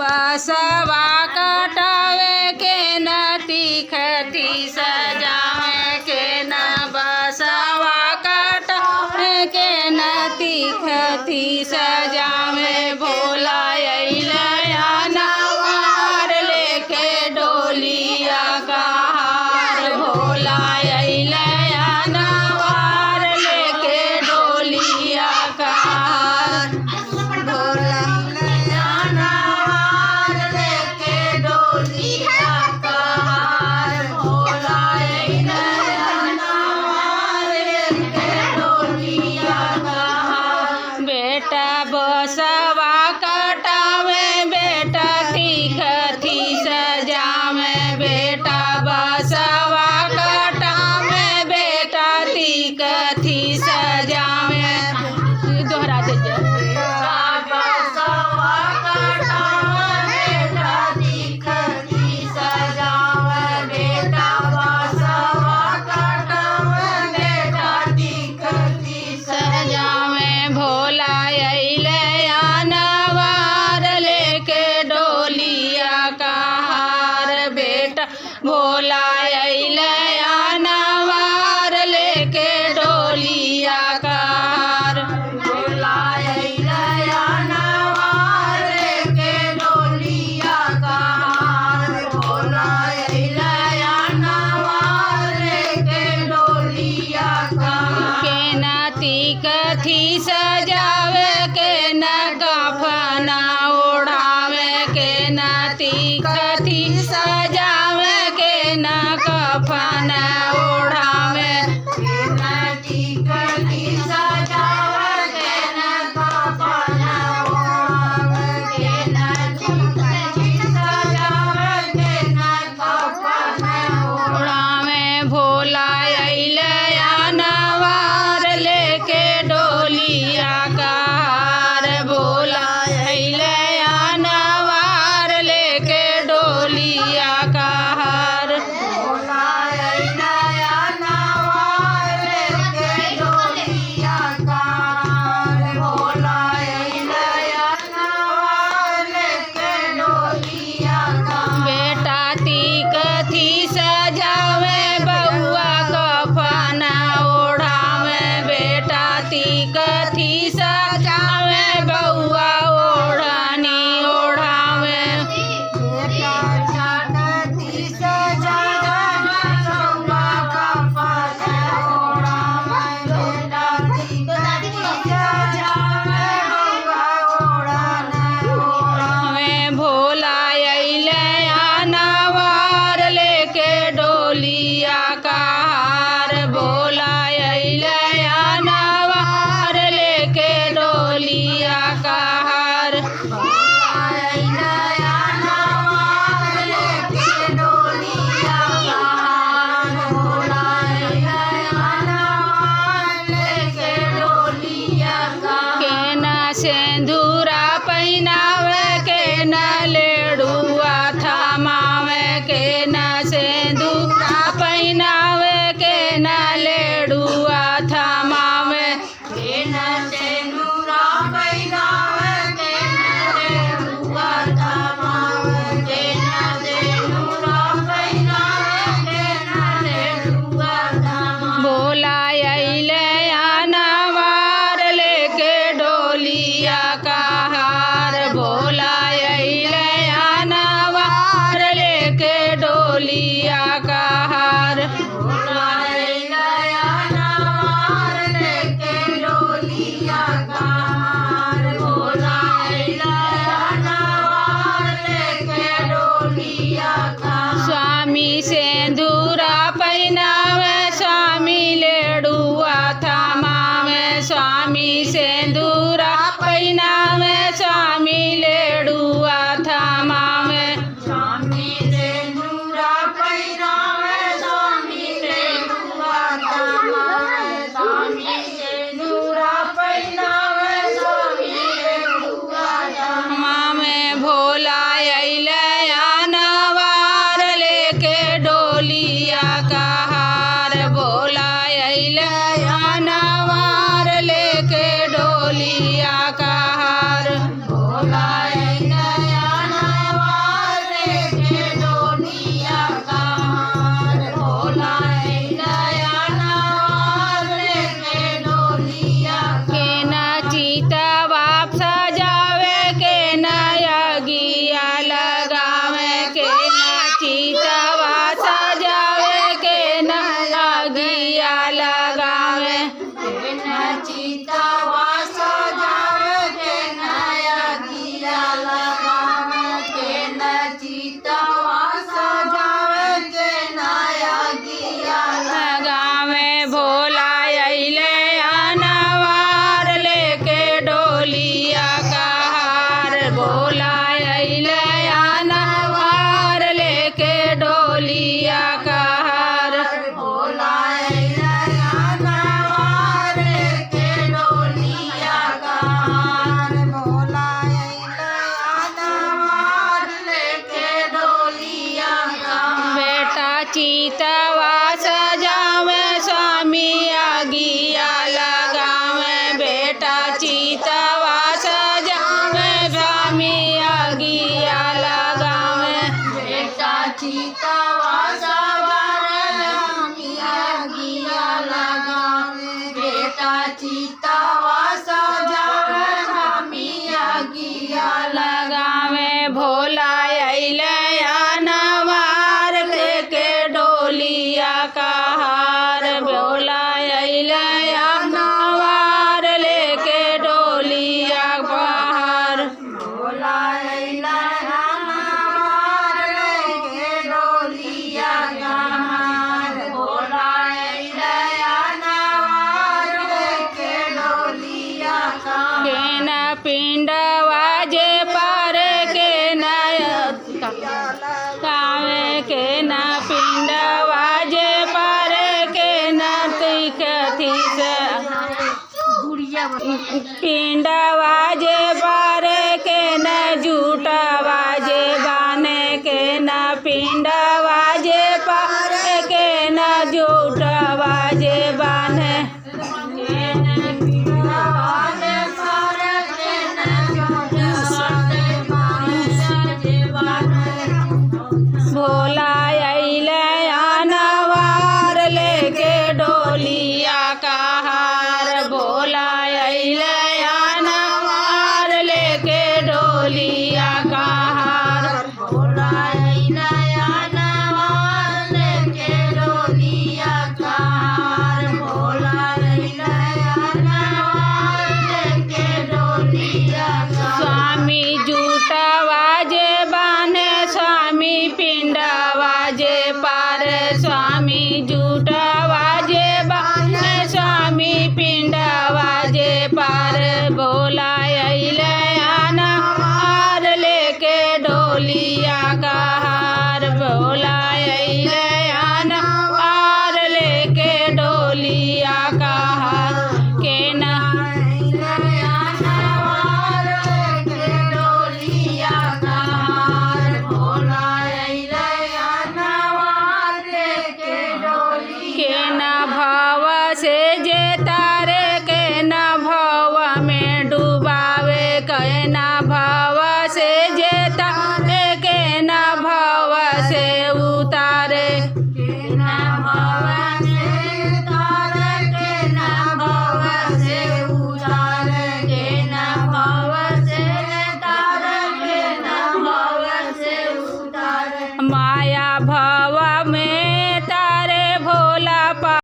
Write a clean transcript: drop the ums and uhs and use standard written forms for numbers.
बसवा कटावे के न तीखती सजावे के न बसवा कटावे के न तीखती सजावे भोला अइलया नवार लेके डोलिया का हार भोला अइलया नवार लेके डोलिया का हार भोला बसवा कटावे बेटा तीखती सजावे बेटा बसवा कटावे बेटा तीखती सजावे दोहरा दे बसवा कटावे बेटा तीखती सजावे बेटा बसवा कटावे बेटा तीखती सजावे भोला भोला अइलया नवार लेके डोलिया का हार भोला अइलया नवार लेके डोलिया का हार भोला अइलया नवार लेके डोलिया का के न तीखती सजावे के न कफना ओढ़ावे के न तीखती सजावे न कफन ओढ़ावे न तीखती सजावे के न कफन ओढ़ावे न तीखती सजावे के न कफन ओढ़ावे भोला अइलया नवार लेके डोलिया का हार भोला अइलया नवार लेके डोलिया का हार सजावे बउआ कफन ओढ़ावे बेटा तीखती सजावे बउआ ओढ़नी ओढ़ावे बेटा तीखती सजावे बउआ कफन ओढ़ावे बेटा तीखती सजावे बउआ ओढ़नी भोला अइलया नवार लेके डोलिया का हार भोला अइलया नवार लेके डोलिया का हार भोला अइलया नवार लेके डोलिया का हार भोला अइलया नवार लेके डोलिया का के न सिंदूरा पहिनावे के न लेडुआ थमावे के न सिंदूरा पहिनावे के न लेडुआ थमावे के न सिंदूरा पहिनावे के न लेडुआ थमावे के न सिंदूरा पहिनावे के न लेडुआ थमावे भोला अइलया नवार लेके डोलिया का हार भोला अइलया चितवा सजावे स्वामी आगिया लगावे बेटा चितवा सजावे स्वामी आगिया लगावे बेटा चितवा सजावे आगिया लगावे बेटा चितवा सजावे स्वामी आगिया लगावे भोला अइले नवार लेके डोलिया का हार भोला अइले नवार लेके डोलिया का हार भोला अइले नवार लेके डोलिया का हार भोला अइले नवार लेके डोलिया का केन पिंडवा जे पार के कावे के न पिंडवा जे पार के न तिकथी से पिंडवा जे पार के न जूटवा जे बाने के न पिंडवा जे पार के न जूटवा जे बाने भोला अइले नवार लेके डोलिया का हार भोला अइले नवार लेके डोलिया का हार भोला अइले नवार लेके डोलिया का हार भोला अइले नवार लेके डोलिया का स्वामी जूटवा जे बाने स्वामी पिंडवा जे पार स्वामी जूटवा जे बाने स्वामी पिंडवा जे पार भोला अइले नवार लेके डोलिया का हार भोला अइले नवार लेके डोलिया का हार के नवार लेके डोलिया का हार भोला अइले नवार लेके डोलिया के न भव से जे तारे के न भव में डुबावे के न भव से जे तारे के न भव से उतारे के न भव से तारे के न भव से उतारे के न भव से तारे के न भव से उतारे माया भव में